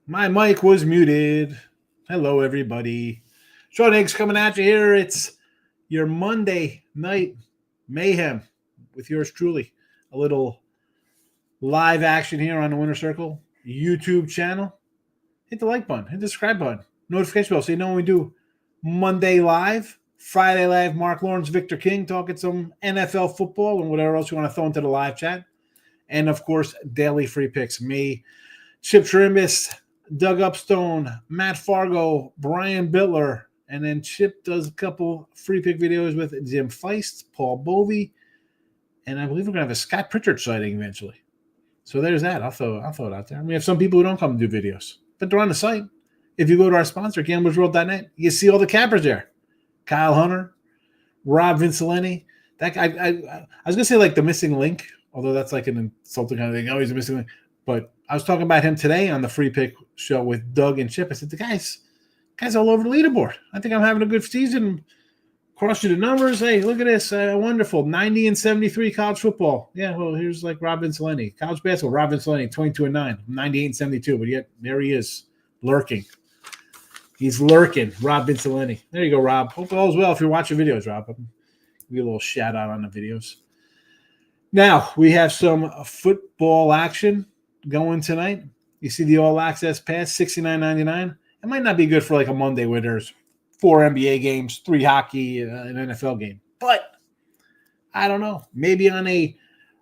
My mic was muted. Hello, everybody. Sean Higgs coming at you here. It's your Monday night mayhem with yours truly. A little live action here on the Winner Circle YouTube channel. Hit the like button, hit the subscribe button, notification bell so you know when we do Monday live, Friday live, Mark Lawrence, Victor King talking some NFL football and whatever else you want to throw into the live chat. And of course, daily free picks. Me, Chip Shrimbus, Doug Upstone, Matt Fargo, Brian Bittler, and then Chip does a couple free pick videos with Jim Feist, Paul Bovey, and I believe we're going to have a Scott Pritchard sighting eventually. So there's that. I'll throw it out there. We have some people who don't come and do videos, but they're on the site. If you go to our sponsor, gamblersworld.net, you see all the cappers there. Kyle Hunter, Rob Vinceleni. That guy, I was going to say like the missing link, although that's like an insulting kind of thing. Oh, he's a missing link. But I was talking about him today on the free pick show with Doug and Chip. I said, the guy's all over the leaderboard. I think I'm having a good season. Crushing the numbers. Hey, look at this. Wonderful. 90 and 73 college football. Yeah, well, here's like Rob Vinceleni. College basketball, Rob Vinceleni, 22 and 9. 98 and 72. But yet, there he is, lurking. He's lurking, Rob Vinceleni. There you go, Rob. Hope all is well if you're watching videos, Rob. I'll give you a little shout out on the videos. Now, we have some football action going tonight. You see the All Access Pass, $69.99. It might not be good for like a Monday where there's 4 NBA games, 3 hockey, an NFL game. But I don't know. Maybe on a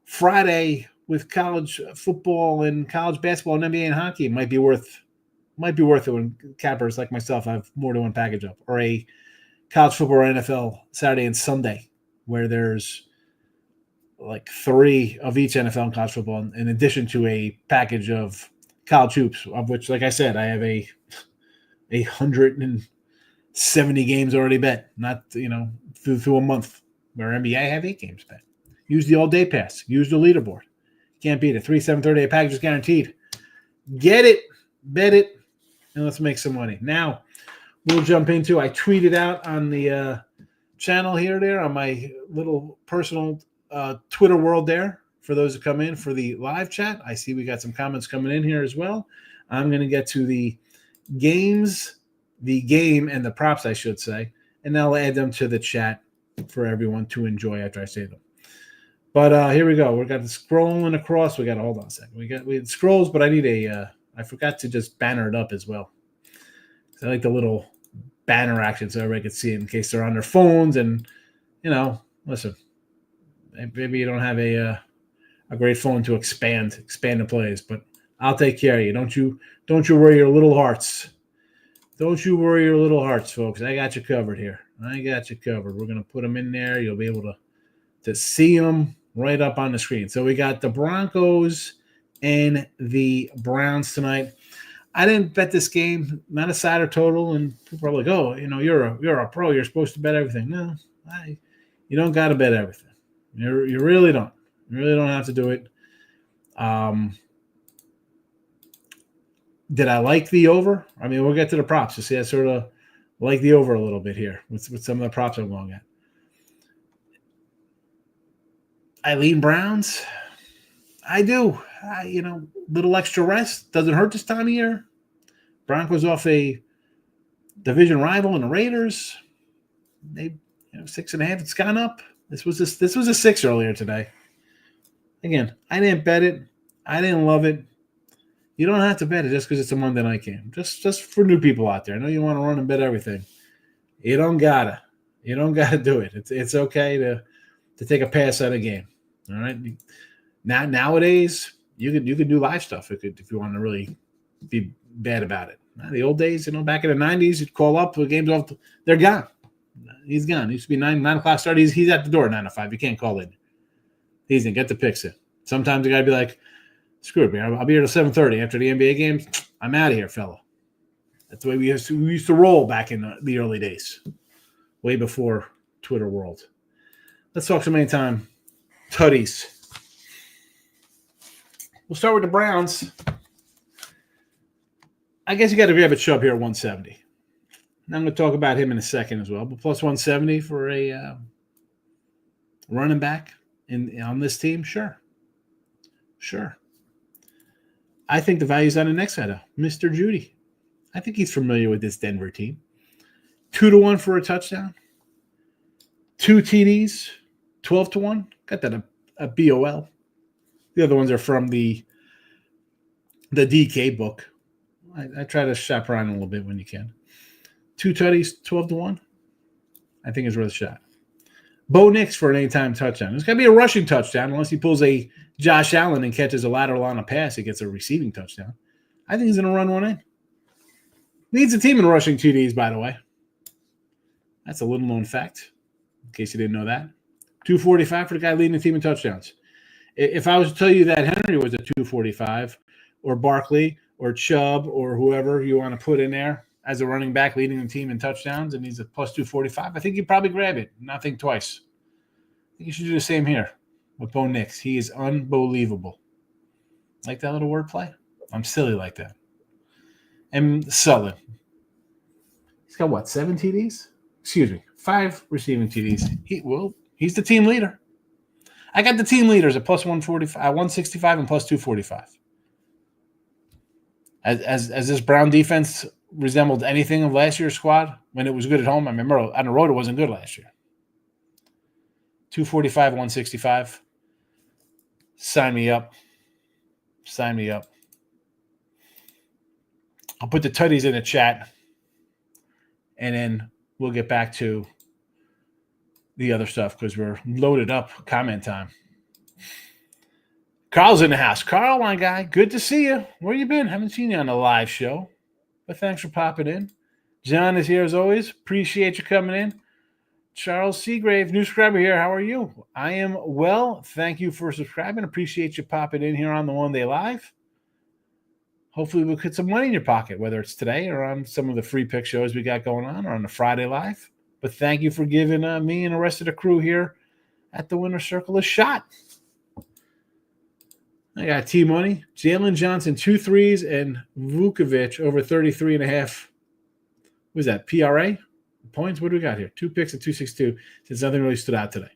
Friday with college football and college basketball and NBA and hockey, it might be worth it when cappers like myself have more than one package up. Or a college football or NFL Saturday and Sunday where there's like 3 of each NFL and college football in addition to a package of college hoops, of which, like I said, I have a 170 games already bet, not, through a month, where NBA I have 8 games bet. Use the all-day pass. Use the leaderboard. Can't beat it. 3 730 package is guaranteed. Get it, bet it, and let's make some money. Now, we'll jump into, I tweeted out on the channel there on my little personal Twitter world there for those who come in for the live chat. I see we got some comments coming in here as well. I'm going to get to the games, the game, and the props, I should say, and I'll add them to the chat for everyone to enjoy after I say them. But here we go. We got the scrolling across. We got, hold on a second. We had scrolls, but I need I forgot to just banner it up as well. I like the little banner action so everybody can see it in case they're on their phones. And, listen, maybe you don't have a great phone to expand the plays, but I'll take care of you. Don't you worry your little hearts. Don't you worry your little hearts, folks. I got you covered here. I got you covered. We're going to put them in there. You'll be able to see them right up on the screen. So we got the Broncos and the Browns tonight. I didn't bet this game, not a side or total, and people are like, oh, you're a pro. You're supposed to bet everything. No, you don't got to bet everything. You really don't. You really don't have to do it. Did I like the over? I mean, we'll get to the props. You see, I sort of like the over a little bit here with some of the props I'm going at. I lean Browns. I do. Little extra rest doesn't hurt this time of year. Broncos off a division rival in the Raiders. They 6.5. It's gone up. This was a 6 earlier today. Again, I didn't bet it. I didn't love it. You don't have to bet it just because it's a Monday night game. Just for new people out there. I know you want to run and bet everything. You don't gotta. You don't gotta do it. It's okay to take a pass at a game. All right. Nowadays you could do live stuff if you want to really be bad about it. The old days, back in the 90s, you'd call up the game's off. They're gone. He's gone. It used to be 9 o'clock start. He's at the door at 9 to 5. You can't call in. He's gonna get the picks in. Sometimes the guy be like, screw it, man. I'll be here till 7:30 after the NBA games. I'm out of here, fella. That's the way we used to roll back in the early days, way before Twitter world. Let's talk some anytime tutties. We'll start with the Browns. I guess you got to grab a Chubb here at 170. And I'm going to talk about him in a second as well. But plus 170 for a running back on this team, sure. I think the value's on the next guy, Mr. Judy. I think he's familiar with this Denver team. 2-1 for a touchdown. 2 TDs, 12-1. Got that a BOL. The other ones are from the DK book. I try to shop around a little bit when you can. 2 tutties, 12-1. I think it's worth a shot. Bo Nix for an anytime touchdown. It's got to be a rushing touchdown unless he pulls a Josh Allen and catches a lateral on a pass. He gets a receiving touchdown. I think he's going to run one in. Leads the team in rushing TDs, by the way. That's a little-known fact, in case you didn't know that. 245 for the guy leading the team in touchdowns. If I was to tell you that Henry was a 245, or Barkley, or Chubb, or whoever you want to put in there as a running back leading the team in touchdowns, and he's a plus 245, I think you'd probably grab it. Not think twice. I think you should do the same here with Bo Nix. He is unbelievable. Like that little wordplay? I'm silly like that. And Sullivan. He's got what, 7 TDs? Excuse me, 5 receiving TDs. He's the team leader. I got the team leaders at plus 145, 165 and plus 245. As this Brown defense resembled anything of last year's squad when it was good at home. I remember on the road it wasn't good last year. 245, 165. Sign me up. Sign me up. I'll put the tutties in the chat, and then we'll get back to the other stuff because we're loaded up. Comment time. Carl's in the house. Carl, my guy, good to see you. Where you been? Haven't seen you on the live show, but thanks for popping in. John is here as always. Appreciate you coming in. Charles Seagrave, new subscriber here. How are you? I am well. Thank you for subscribing. Appreciate you popping in here on the One Day Live. Hopefully we'll get some money in your pocket, whether it's today or on some of the free pick shows we got going on or on the Friday Live. But thank you for giving me and the rest of the crew here at the Winner's Circle a shot. I got T-Money, Jalen Johnson, 2 threes, and Vukovic over 33.5. What is that, PRA? Points? What do we got here? 2 picks at 262, since nothing really stood out today.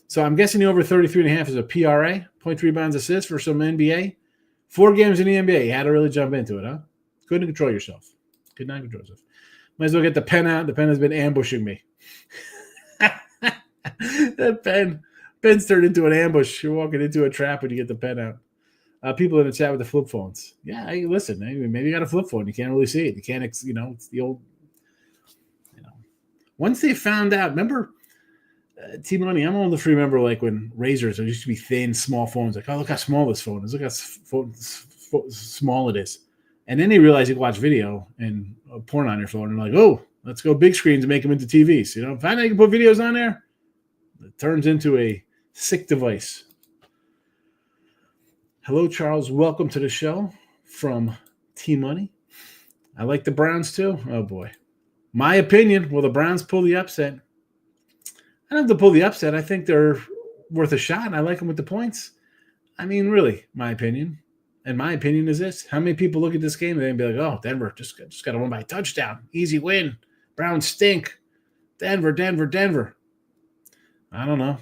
So I'm guessing the over 33.5 is a PRA, point rebounds assists for some NBA. 4 games in the NBA. You had to really jump into it, huh? Couldn't control yourself. Could not control yourself. Might as well get the pen out. The pen has been ambushing me. That pen's turned into an ambush. You're walking into a trap when you get the pen out. People in the chat with the flip phones. Yeah, hey, listen, maybe you got a flip phone. You can't really see it. You can't, it's the old, Once they found out, remember, T-Money, I'm old enough to remember like when razors, there used to be thin, small phones. Like, oh, look how small this phone is. Look how small it is. And then they realized you can watch video and porn on your phone. And like, oh, let's go big screens and make them into TVs. Find out you can put videos on there. It turns into a sick device. Hello, Charles. Welcome to the show from T-Money. I like the Browns too. Oh, boy. My opinion, will the Browns pull the upset? I don't have to pull the upset. I think they're worth a shot. I like them with the points. I mean, really, my opinion. And my opinion is this. How many people look at this game and be like, oh, Denver just got to win by a touchdown. Easy win. Browns stink. Denver. I don't know.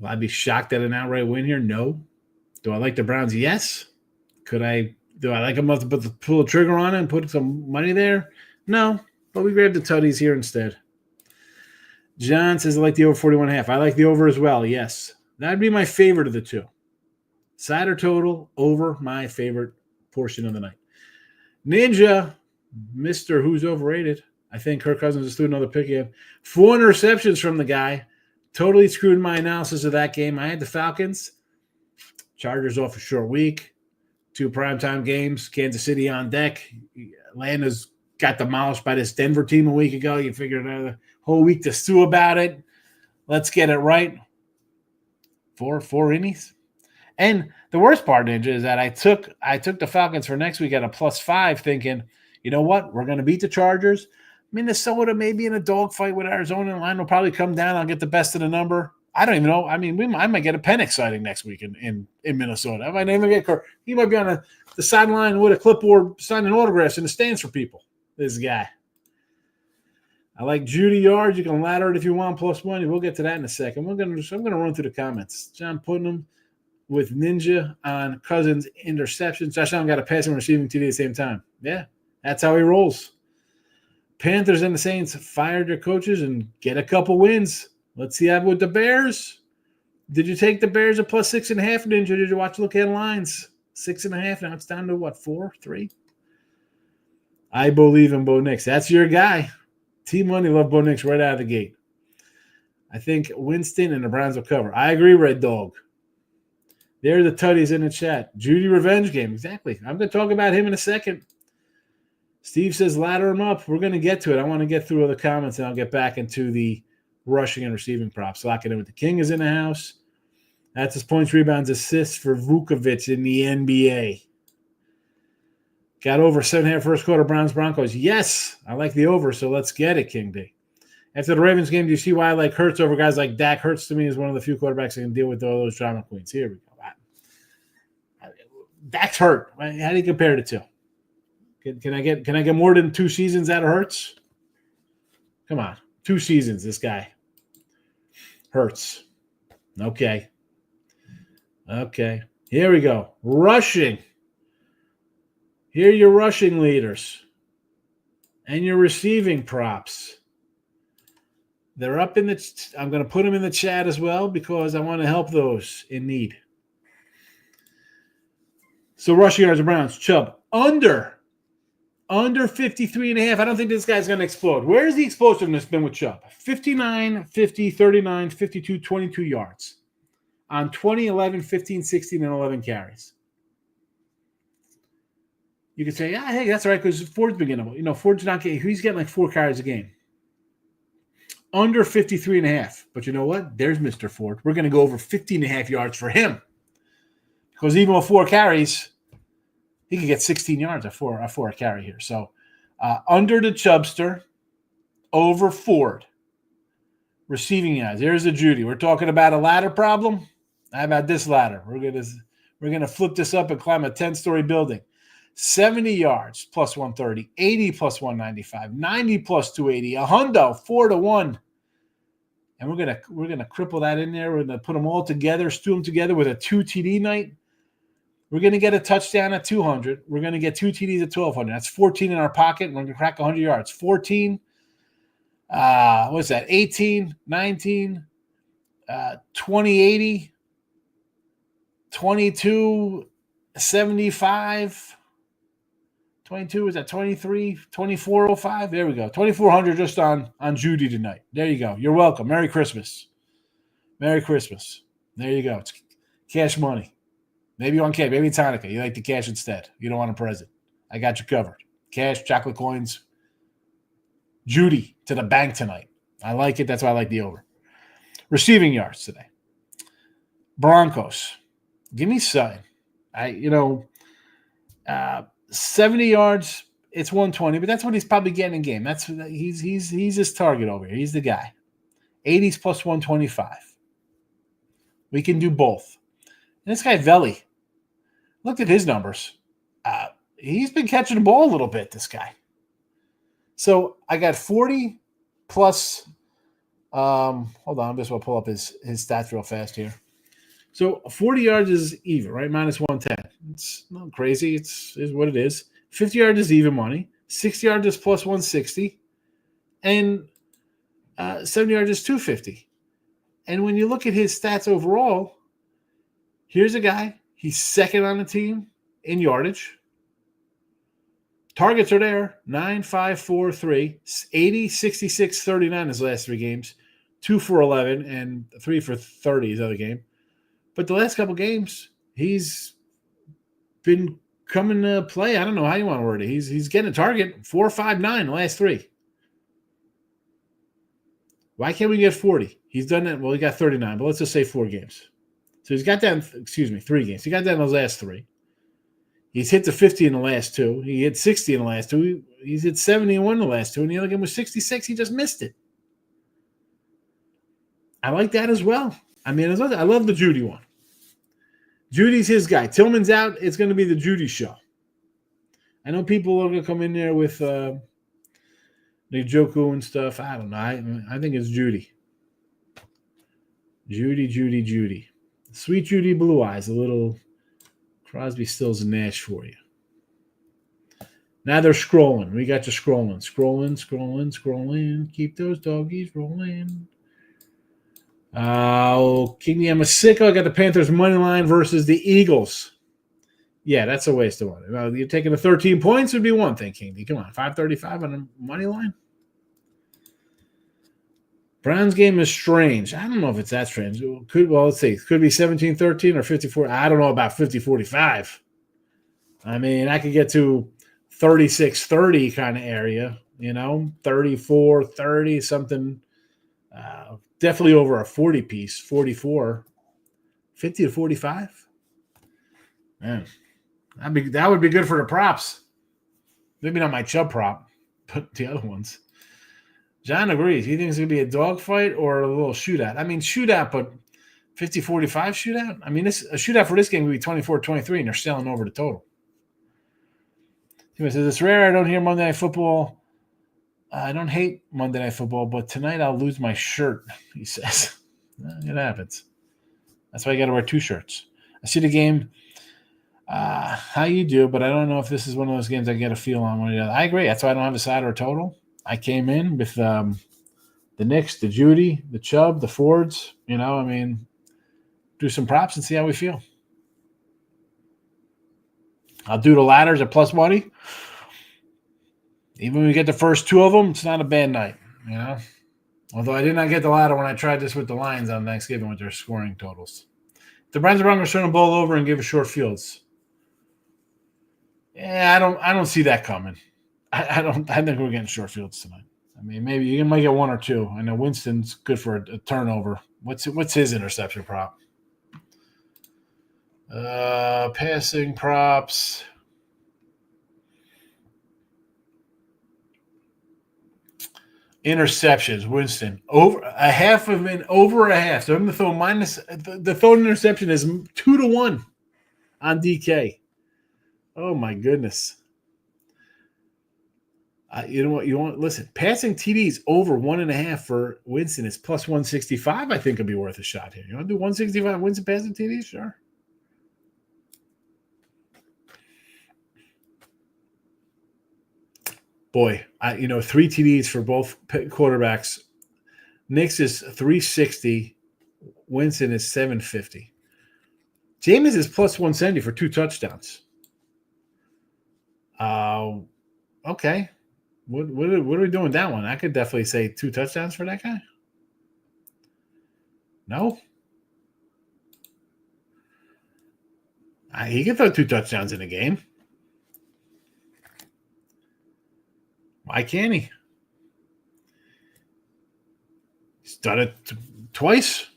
I'd be shocked at an outright win here. No. Do I like the Browns? Yes. Do I like them to pull the trigger on it and put some money there? No. But we grabbed the tutties here instead. John says I like the over 41.5. I like the over as well. Yes. That'd be my favorite of the two. Side or total, over my favorite portion of the night. Ninja, Mr. Who's Overrated. I think Kirk Cousins just threw another pick in. 4 interceptions from the guy. Totally screwed my analysis of that game. I had the Falcons. Chargers off a short week. 2 primetime games. Kansas City on deck. Atlanta's got demolished by this Denver team a week ago. You figured a whole week to stew about it. Let's get it right. 4 innings. And the worst part, Ninja, is that I took the Falcons for next week at a +5 thinking, you know what? We're going to beat the Chargers. Minnesota may be in a dogfight with Arizona. The line will probably come down. I'll get the best of the number. I don't even know. I mean, I might get a Penix sighting next week in Minnesota. I might even get Kirk. He might be on the sideline with a clipboard signing autographs in the stands for people. This guy. I like Judy Yards. You can ladder it if you want, +1. We'll get to that in a second. I'm going to run through the comments. John Putnam. with Ninja on Cousins' interceptions. Josh Allen got a passing and receiving TD at the same time. Yeah, that's how he rolls. Panthers and the Saints fired their coaches and get a couple wins. Let's see that with the Bears. Did you take the Bears at plus 6.5, Ninja? Did you look at lines? 6.5. Now it's down to what, 4, 3? I believe in Bo Nix. That's your guy. T-Money love Bo Nix right out of the gate. I think Winston and the Browns will cover. I agree, Red Dog. There are the tutties in the chat. Judy revenge game. Exactly. I'm going to talk about him in a second. Steve says ladder him up. We're going to get to it. I want to get through all the comments, and I'll get back into the rushing and receiving props. Locking in with the King is in the house. That's his points, rebounds, assists for Vukovic in the NBA. Got over 7.5 first quarter Browns Broncos. Yes, I like the over, so let's get it, King D. After the Ravens game, do you see why I like Hurts over guys like Dak? Hurts to me is one of the few quarterbacks that can deal with all those drama queens. Here we go. Dak's hurt. How do you compare the two? Can I get more than 2 seasons out of Hurts? Come on, 2 seasons. This guy Hurts. Okay. Here we go. Rushing. Here are your rushing leaders and your receiving props. They're up in the. I'm going to put them in the chat as well because I want to help those in need. So rushing yards of Browns, Chubb under 53.5. I don't think this guy's going to explode. Where's the explosiveness been with Chubb? 59, 50, 39, 52, 22 yards on 20, 11, 15, 16, and 11 carries. You could say, hey, that's all right because Ford's beginning. Ford's not getting – he's getting like 4 carries a game. Under 53.5. But you know what? There's Mr. Ford. We're going to go over 15.5 yards for him. Because even with 4 carries, he could get 16 yards at 4 a carry here. So under the Chubster, over Ford. Receiving yards. There's a Judy. We're talking about a ladder problem. How about this ladder? We're gonna flip this up and climb a 10-story building. 70 yards plus 130, 80 plus 195, 90 plus 280, a hundo 4-1. And we're gonna cripple that in there. We're gonna put them all together, stew them together with a 2 TD night. We're gonna get a touchdown at 200. We're gonna get 2 TDs at 1,200. That's 14 in our pocket. And we're gonna crack 100 yards. 14. What's that? 18, 19, 20, 80, 22, 75. 22, is that 23, 2405? There we go. 2,400 just on Judy tonight. There you go. You're welcome. Merry Christmas. Merry Christmas. There you go. It's cash money. Maybe you want cash. Maybe it's Hanukkah. You like the cash instead. You don't want a present. I got you covered. Cash, chocolate coins. Judy to the bank tonight. I like it. That's why I like the over. Receiving yards today. Broncos. Give me something. 70 yards, it's 120, but that's what he's probably getting in game. He's his target over here. He's the guy. 80s plus 125. We can do both. And this guy Veli, look at his numbers. He's been catching the ball a little bit, this guy. So I got 40 plus hold on, I'm just going to pull up his stats real fast here. So 40 yards is even, right? Minus 110. It's not crazy. It is what it is. 50 yards is even money. 60 yards is plus 160. And 70 yards is 250. And when you look at his stats overall, here's a guy. He's second on the team in yardage. Targets are there. 9, 5, 4, 3. 80, 66, 39 his last 3 games. 2 for 11 and 3 for 30 his other game. But the last couple games, he's been coming to play. I don't know how you want to word it. He's getting a target. 4, 5, 9 the last 3. Why can't we get 40? He's done that. Well, he got 39, but let's just say 4 games. So he's got that, 3 games. He got that in those last 3. He's hit the 50 in the last 2. He hit 60 in the last 2. He's hit 71 in the last 2. And the other game was 66. He just missed it. I like that as well. I mean, I love the Judy one. Judy's his guy. Tillman's out. It's going to be the Judy show. I know people are going to come in there with Njoku and stuff. I don't know. I think it's Judy. Judy. Sweet Judy Blue Eyes, a little Crosby, Stills, and Nash for you. Now they're scrolling. We got you scrolling. Keep those doggies rolling. King Yamasiko, I got the Panthers money line versus the Eagles. Yeah, that's a waste of money. Well, you're taking the 13 points would be one thing, King D. Come on, 535 on the money line. Browns game is strange. I don't know if it's that strange. Let's see. Could be 17-13 or 54. I don't know about 50-45. I mean, I could get to 36-30 kind of area, 34-30, something. Definitely over a 40 piece, 44. 50-45. Man, that would be good for the props. Maybe not my Chubb prop, but the other ones. John agrees. He thinks it's going to be a dogfight or a little shootout. I mean, shootout, but 50-45 shootout? I mean, a shootout for this game would be 24-23, and they're selling over the total. He says, it's rare I don't hear Monday Night Football. I don't hate Monday Night Football, but tonight I'll lose my shirt, he says. It happens. That's why you got to wear two shirts. I see the game. How you do, but I don't know if this is one of those games I get a feel on one or the other. I agree. That's why I don't have a side or a total. I came in with the Knicks, the Judy, the Chubb, the Fords. Do some props and see how we feel. I'll do the ladders at plus money. Even when we get the first two of them, it's not a bad night, Although I did not get the ladder when I tried this with the Lions on Thanksgiving with their scoring totals. The Browns are going to turn the ball over and give us short fields. Yeah, I don't see that coming. I think we're getting short fields tonight. I mean, maybe you might get one or two. I know Winston's good for a turnover. What's his interception prop? Passing props. Interceptions, Winston. Over a half. So I'm going to throw minus. The thrown interception is 2-1 on DK. Oh my goodness. You know what? Listen, passing TDs over 1.5 for Winston is plus 165. I think it'd be worth a shot here. You want to do 165 Winston passing TDs? Sure. Boy, 3 TDs for both quarterbacks. Knicks is 360. Winston is 750. Jameis is plus 170 for 2 touchdowns. Okay. What are we doing with that one? I could definitely say 2 touchdowns for that guy. No? He can throw 2 touchdowns in a game. Why can't he? He's done it twice.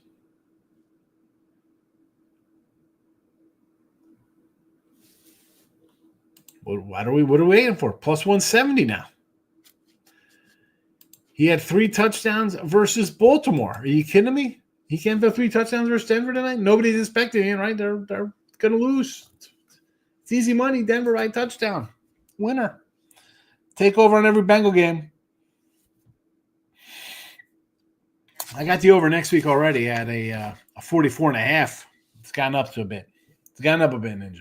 What are we waiting for? Plus 170 now. He had 3 touchdowns versus Baltimore. Are you kidding me? He can't throw 3 touchdowns versus Denver tonight? Nobody's expecting it, right? They're going to lose. It's easy money. Denver by touchdown. Winner. Take over on every Bengal game. I got the over next week already at a 44.5. It's gotten up a bit, Ninja.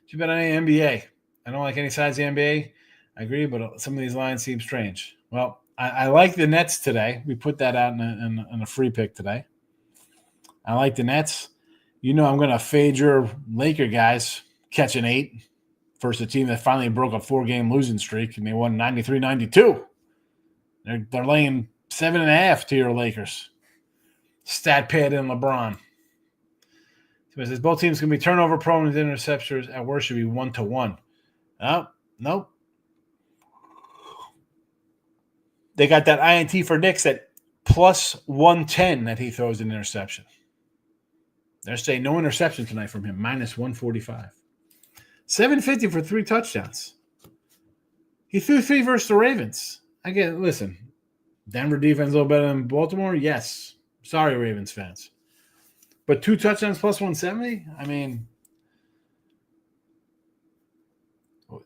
Too bad on any NBA. I don't like any sides of the NBA. I agree, but some of these lines seem strange. Well, I like the Nets today. We put that out in a free pick today. I like the Nets. I'm going to fade your Laker guys catching 8 versus a team that finally broke a 4-game losing streak, and they won 93-92. They're laying 7.5 to your Lakers. Stat pad and LeBron. So it says both teams can be turnover prone and interceptors at worst should be 1-1. Oh, nope. They got that INT for Knicks at plus 110 that he throws an interception. They're saying no interception tonight from him, minus 145. 750 for 3 touchdowns. He threw 3 versus the Ravens. Listen, Denver defense a little better than Baltimore? Yes. Sorry, Ravens fans. But 2 touchdowns plus 170? I mean,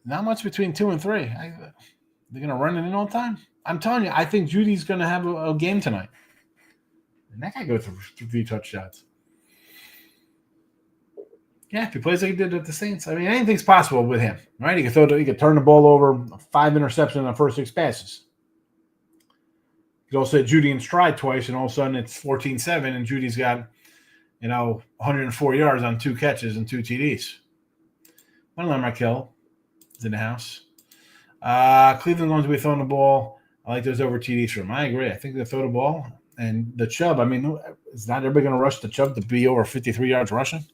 not much between 2 and 3. They're going to run it in all the time? I'm telling you, I think Judy's going to have a game tonight. And that guy goes for 3 touchdowns. Yeah, if he plays like he did at the Saints, I mean, anything's possible with him, right? He could turn the ball over, 5 interceptions on the first 6 passes. He could also hit Judy in stride twice, and all of a sudden it's 14-7, and Judy's got 104 yards on 2 catches and 2 TDs. One Lamarkill is in the house. Cleveland going to be throwing the ball. I like those over TDs for him. I agree. I think they throw the ball. And the Chubb, I mean, is not everybody going to rush the Chubb to be over 53 yards rushing?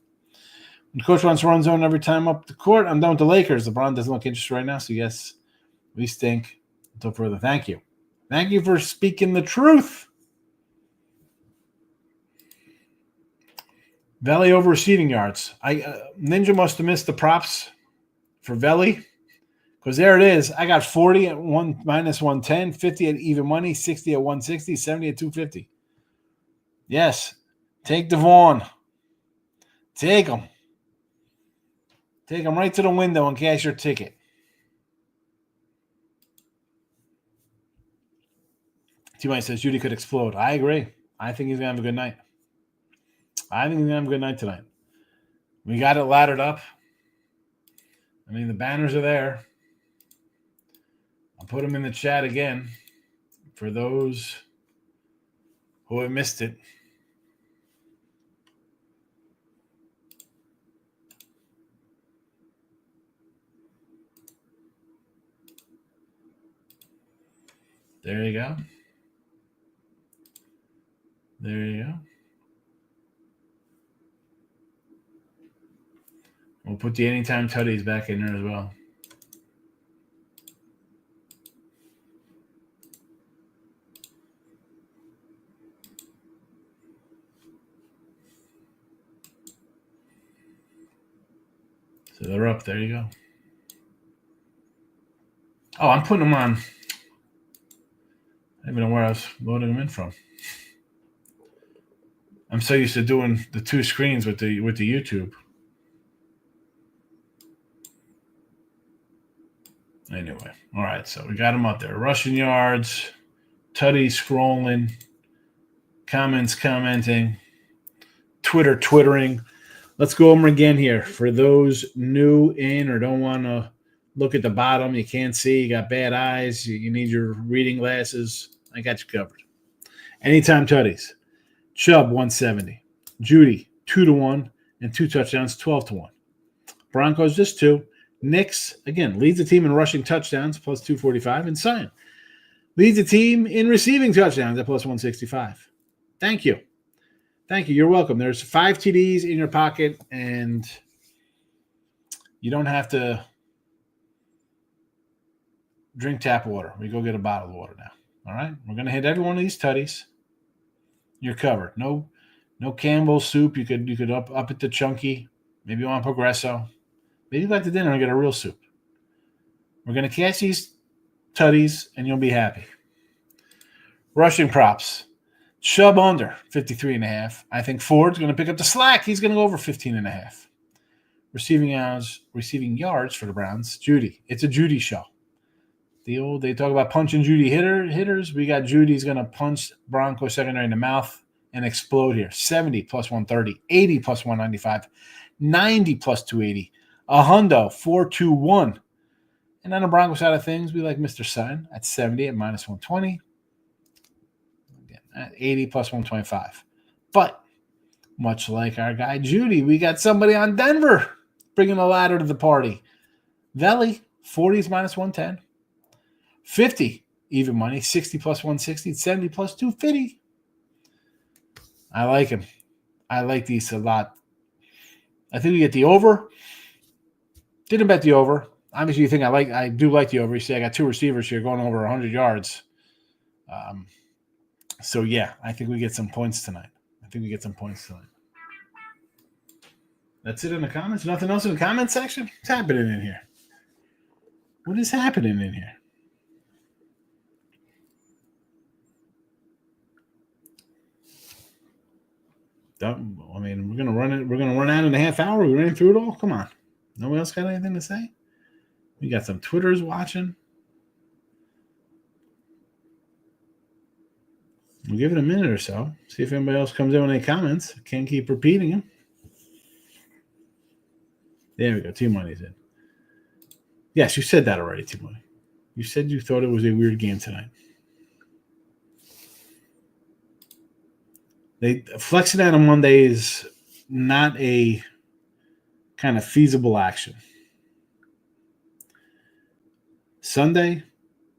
When the coach wants to run zone every time up the court, I'm done with the Lakers. LeBron doesn't look interested right now, so yes, we stink. Until further, thank you. Thank you for speaking the truth. Valley over receiving yards. Ninja must have missed the props for Valley. Because there it is. I got 40 at minus 110, 50 at even money, 60 at 160, 70 at 250. Yes. Take Devon. Take him. Take him right to the window and cash your ticket. T-Mike says Judy could explode. I agree. I think he's going to have a good night. I think he's going to have a good night tonight. We got it laddered up. I mean, the banners are there. I'll put them in the chat again for those who have missed it. There you go. There you go. We'll put the anytime tutties back in there as well. So they're up. There you go. Oh, I'm putting them on. I don't even know where I was loading them in from. I'm so used to doing the 2 screens with the YouTube. Anyway, all right. So we got them up there. Rushing yards, Tutty scrolling, comments commenting, Twitter twittering. Let's go over them again here. For those new in or don't want to look at the bottom, you can't see, you got bad eyes, you need your reading glasses, I got you covered. Anytime tutties. Chubb, 170. Judy, 2-1, and 2 touchdowns, 12-1. Broncos, just 2. Knicks, again, leads the team in rushing touchdowns, plus 245. And Sion leads the team in receiving touchdowns at plus 165. Thank you. Thank you. You're welcome. There's 5 TDs in your pocket, and you don't have to drink tap water. We go get a bottle of water now. All right? We're going to hit every one of these tutties. You're covered. No Campbell's soup. You could up it to chunky. Maybe you want Progresso. Maybe you go out to dinner and get a real soup. We're going to cash these tutties, and you'll be happy. Rushing props. Chubb under 53.5. I think Ford's going to pick up the slack. He's going to go over 15.5. Receiving yards for the Browns. Judy. It's a Judy show. They talk about punching Judy hitters. We got Judy's going to punch Bronco secondary in the mouth and explode here. 70 plus 130, 80 plus 195, 90 plus 280, a hundo 421. And on the Bronco side of things, we like Mr. Sun at 70 at minus 120. Again, at 80 plus 125. But much like our guy Judy, we got somebody on Denver bringing a ladder to the party. Valley, 40s minus 110. 50, even money. 60 plus 160. 70 plus 250. I like him. I like these a lot. I think we get the over. Didn't bet the over. Obviously, you think I do like the over. You see, I got 2 receivers here going over 100 yards. So, yeah, I think we get some points tonight. That's it in the comments. Nothing else in the comment section? What's happening in here? What is happening in here? I mean, we're gonna run it. We're gonna run out in a half hour. We ran through it all. Come on. No one else got anything to say? We got some Twitters watching. We'll give it a minute or so. See if anybody else comes in with any comments. Can't keep repeating them. There we go. T-Money's in. Yes, you said that already, T-Money. You said you thought it was a weird game tonight. Flexing out on Monday is not a kind of feasible action. Sunday,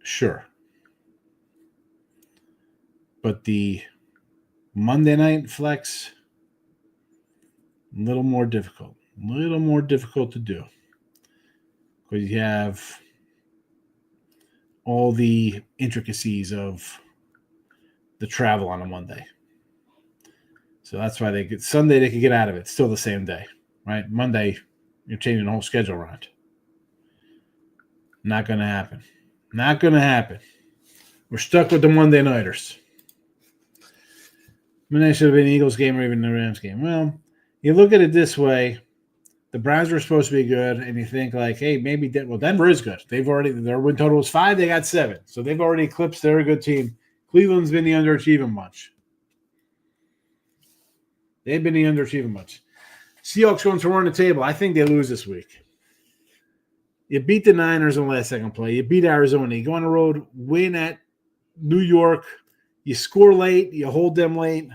sure. But the Monday night flex, a little more difficult. A little more difficult to do. Because you have all the intricacies of the travel on a Monday. So that's why Sunday they could get out of it. Still the same day, right? Monday, you're changing the whole schedule around. Not going to happen. Not going to happen. We're stuck with the Monday nighters. Monday should have been the Eagles game or even the Rams game. Well, you look at it this way. The Browns were supposed to be good, and you think like, hey, maybe Denver is good. Their win total was 5, they got 7. So they've already eclipsed. They're a good team. Cleveland's been the underachieving bunch. They've been the underachieving bunch. Seahawks going to run the table. I think they lose this week. You beat the Niners on the last second play. You beat Arizona. You go on the road, win at New York. You score late. You hold them late.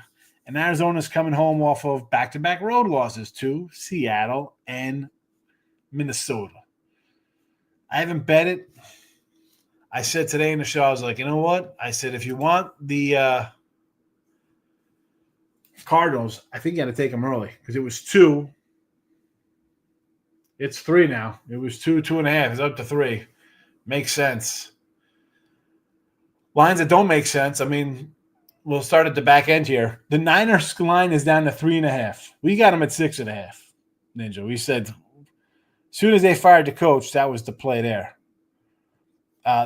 And Arizona's coming home off of back-to-back road losses to Seattle and Minnesota. I haven't bet it. I said today in the show, I was like, you know what? I said, if you want the Cardinals, I think you got to take them early because it was 2. It's 3 now. It was 2, 2.5. It's up to 3. Makes sense. Lines that don't make sense, I mean, we'll start at the back end here. The Niners line is down to 3.5. We got them at 6.5, Ninja. We said as soon as they fired the coach, that was the play there.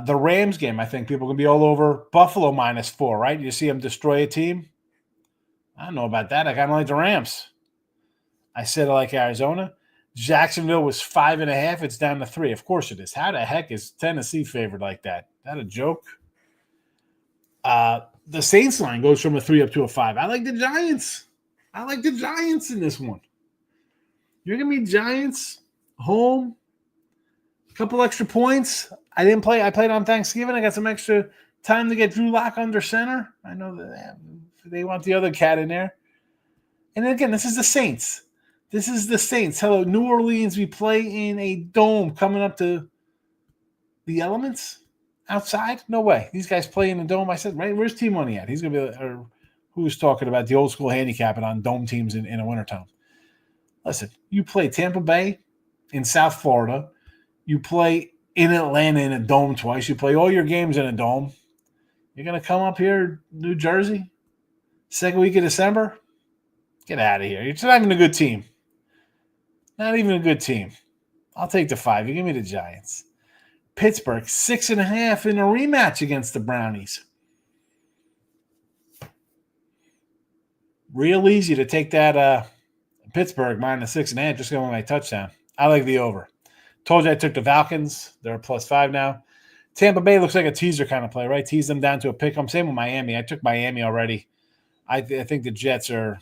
The Rams game, I think people can be all over Buffalo -4, right? You see them destroy a team. I don't know about that. I kind of like the Rams. I said I like Arizona. Jacksonville was 5.5. It's down to 3. Of course it is. How the heck is Tennessee favored like that? Is that a joke? The Saints line goes from a 3 up to a 5. I like the Giants. I like the Giants in this one. You're going to be Giants home. A couple extra points. I didn't play. I played on Thanksgiving. I got some extra time to get Drew Lock under center. I know that they want the other cat in there. And again, this is the Saints. This is the Saints. Hello, New Orleans. We play in a dome coming up to the elements outside. No way. These guys play in the dome. I said, right, where's T-Money at? He's going to be who was talking about the old school handicapping on dome teams in a wintertime. Listen, you play Tampa Bay in South Florida. You play in Atlanta in a dome twice. You play all your games in a dome. You're going to come up here, New Jersey, second week of December? Get out of here. It's not even a good team. Not even a good team. I'll take the 5. You give me the Giants. Pittsburgh, 6.5 in a rematch against the Brownies. Real easy to take that Pittsburgh -6.5, just going my touchdown. I like the over. Told you I took the Falcons. They're +5 now. Tampa Bay looks like a teaser kind of play, right? Tease them down to a pick. I'm same with Miami. I took Miami already. I think the Jets are.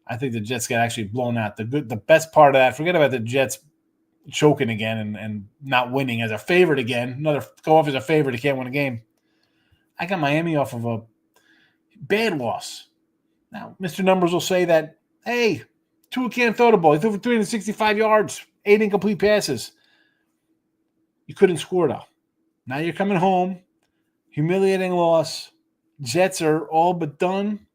I think the Jets got actually blown out. The best part of that, forget about the Jets choking again and not winning as a favorite again. Go off as a favorite, you can't win a game. I got Miami off of a bad loss. Now, Mr. Numbers will say that, hey, Tua can't throw the ball. He threw for 365 yards, 8 incomplete passes. You couldn't score, though. Now you're coming home. Humiliating loss. Jets are all but done.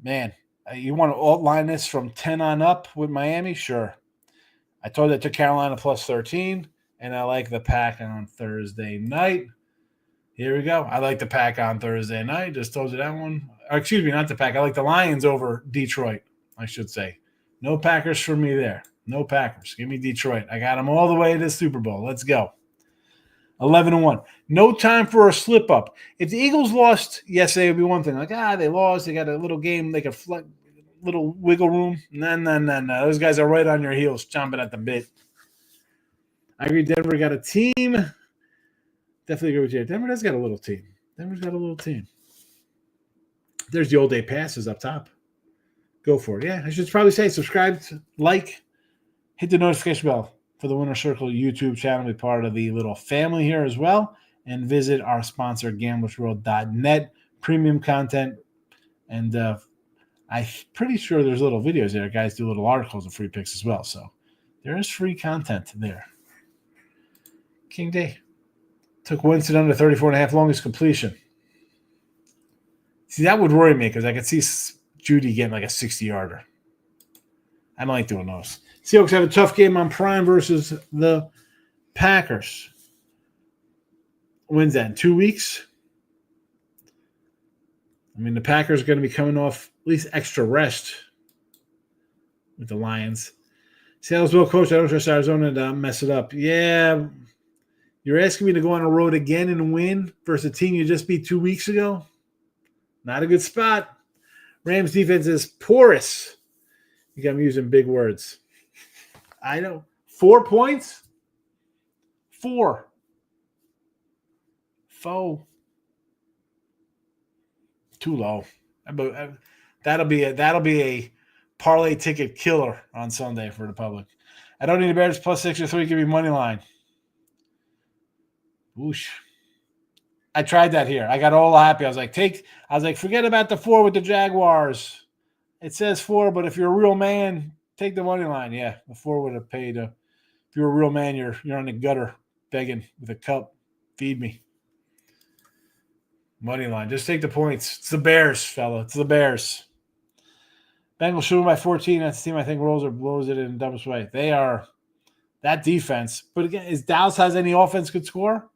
Man, you want to alt-line this from 10 on up with Miami? Sure. I told you I took Carolina +13, and I like the Pack on Thursday night. Here we go. I like the Pack on Thursday night. Just told you that one. Or excuse me, not the Pack. I like the Lions over Detroit, I should say. No Packers for me there. No Packers. Give me Detroit. I got them all the way to the Super Bowl. Let's go. 11-1. No time for a slip-up. If the Eagles lost yesterday, it would be one thing. Like, they lost. They got a little game. They could little wiggle room. No. Those guys are right on your heels, chomping at the bit. I agree. Denver got a team. Definitely agree with you. Denver does got a little team. Denver's got a little team. There's the old day passes up top. Go for it. Yeah, I should probably say subscribe, like, Hit the notification bell for the Winner Circle YouTube channel. Be part of the little family here as well. And visit our sponsor, gamblersworld.net. Premium content. And I'm pretty sure there's little videos there. Guys do little articles and free picks as well. So there is free content there. King Day. Took Winston under 34.5, longest completion. See, that would worry me because I could see Judy getting like a 60-yarder. I don't like doing those. Seahawks have a tough game on Prime versus the Packers. When's that? In 2 weeks? I mean, the Packers are going to be coming off at least extra rest with the Lions. Salesville coach, I don't trust Arizona to mess it up. Yeah, you're asking me to go on a road again and win versus a team you just beat 2 weeks ago? Not a good spot. Rams defense is porous. You got me using big words. I know. 4 points? 4. Foe. Too low. That'll be a parlay ticket killer on Sunday for the public. I don't need a Bears plus 6 or 3. Give me money line. Whoosh. I tried that here. I got all happy. I was like, forget about the 4 with the Jaguars. It says 4, but if you're a real man, take the money line. Yeah, the 4 would have paid. If you're a real man, you're on the gutter begging with a cup. Feed me. Money line. Just take the points. It's the Bears, fella. It's the Bears. Bengals shooting by 14. That's the team I think rolls or blows it in double way. They are that defense. But again, is Dallas has any offense could score?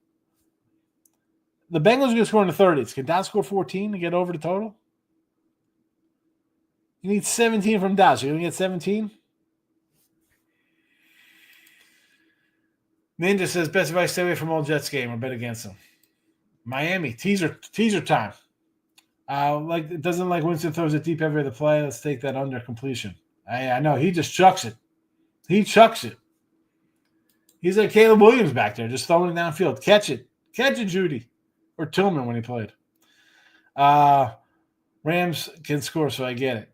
The Bengals are going to score in the 30s. Can Dallas score 14 to get over the total? You need 17 from Dallas. You're going to get 17? Ninja says, best advice, stay away from all Jets game or bet against them. Miami, teaser time. It doesn't like Winston throws it deep every other play. Let's take that under completion. I know. He just chucks it. He's like Caleb Williams back there, just throwing it downfield. Catch it, Judy. Or Tillman when he played. Rams can score, so I get it.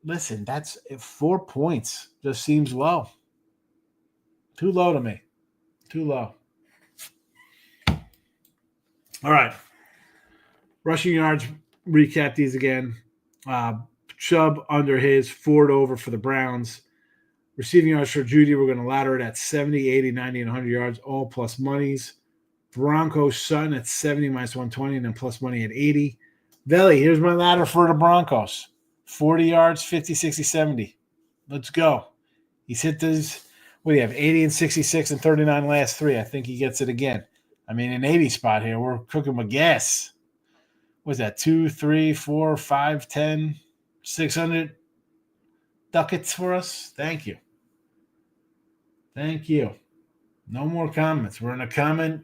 Listen, that's 4 points. Just seems low. Too low to me. Too low. All right. Rushing yards, recap these again. Chubb under his, Ford over for the Browns. Receiving yards for Judy, we're going to ladder it at 70, 80, 90, and 100 yards, all plus monies. Broncos Sutton at 70 minus 120, and then plus money at 80. Veli, here's my ladder for the Broncos. 40 yards, 50, 60, 70. Let's go. He's hit this. What do you have? 80 and 66 and 39 last 3. I think he gets it again. I mean, an 80 spot here. We're cooking with gas. What's that? 2, 3, 4, 5, 10, 600 ducats for us? Thank you. Thank you. No more comments. We're in a comment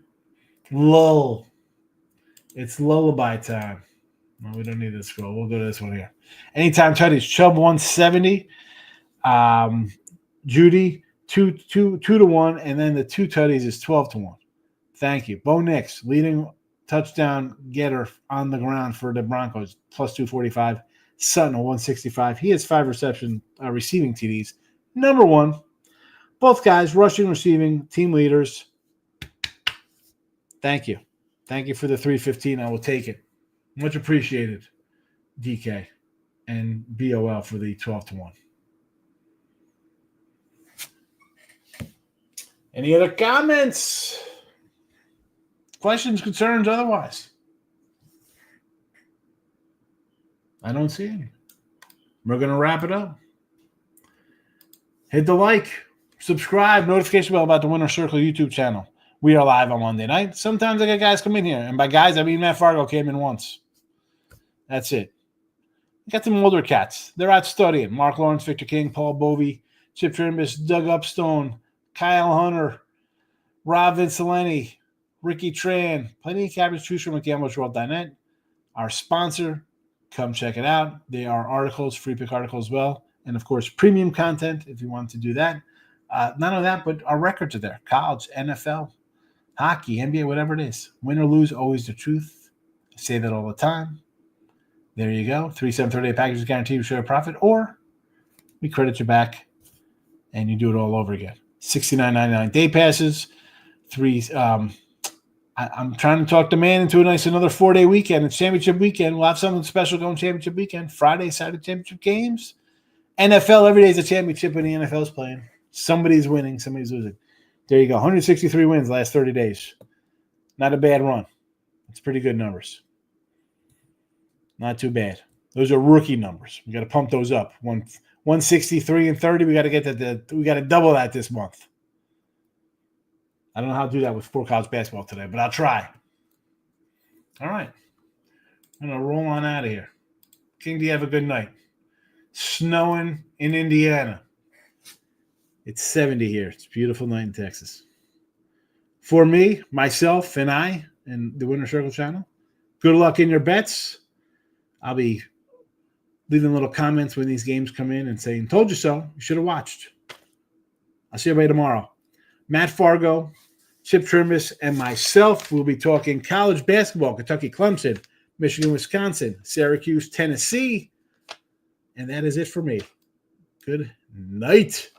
lull. It's lullaby time. No, we don't need this scroll. We'll go to this one here. Anytime tutties. Chubb 170. Judy 2 to 1, and then the 2 tutties is 12 to 1. Thank you. Bo Nix, leading touchdown getter on the ground for the Broncos, plus 245. Sutton 165. He has 5 receiving TDs. Number 1. Both guys rushing, receiving, team leaders. Thank you. Thank you for the 315. I will take it. Much appreciated, DK and BOL for the 12 to 1. Any other comments? Questions, concerns, otherwise? I don't see any. We're going to wrap it up. Hit the like, subscribe, notification bell about the Winner Circle YouTube channel. We are live on Monday night. Sometimes I get guys come in here. And by guys, I mean Matt Fargo came in once. That's it. We got some older cats. They're out studying. Mark Lawrence, Victor King, Paul Bovey, Chip Trimbus, Doug Upstone, Kyle Hunter, Rob Vinceleni, Ricky Tran. Plenty of cabinets to choose from at gamblersworld.net. Our sponsor. Come check it out. They are articles, free pick articles as well. And, of course, premium content if you want to do that. Not only that, but our records are there. College, NFL, hockey, NBA, whatever it is. Win or lose, always the truth. I say that all the time. There you go. 3, 7, 38 packages guaranteed to share a profit, or we credit you back and you do it all over again. $69.99 day passes. I'm trying to talk the man into another 4-day weekend. It's championship weekend. We'll have something special going championship weekend. Friday, Saturday championship games. NFL, every day is a championship when the NFL's playing. Somebody's winning, somebody's losing. There you go. 163 wins last 30 days. Not a bad run. It's pretty good numbers. Not too bad. Those are rookie numbers. We got to pump those up. 163 and 30. We got to get that. We got to double that this month. I don't know how to do that with for college basketball today, but I'll try. All right. I'm going to roll on out of here. King, do you have a good night? Snowing in Indiana. It's 70 here. It's a beautiful night in Texas. For me, myself, and I, and the Winner Circle channel, good luck in your bets. I'll be leaving little comments when these games come in and saying, told you so. You should have watched. I'll see everybody tomorrow. Matt Fargo, Chip Trimbus, and myself will be talking college basketball, Kentucky, Clemson, Michigan, Wisconsin, Syracuse, Tennessee. And that is it for me. Good night.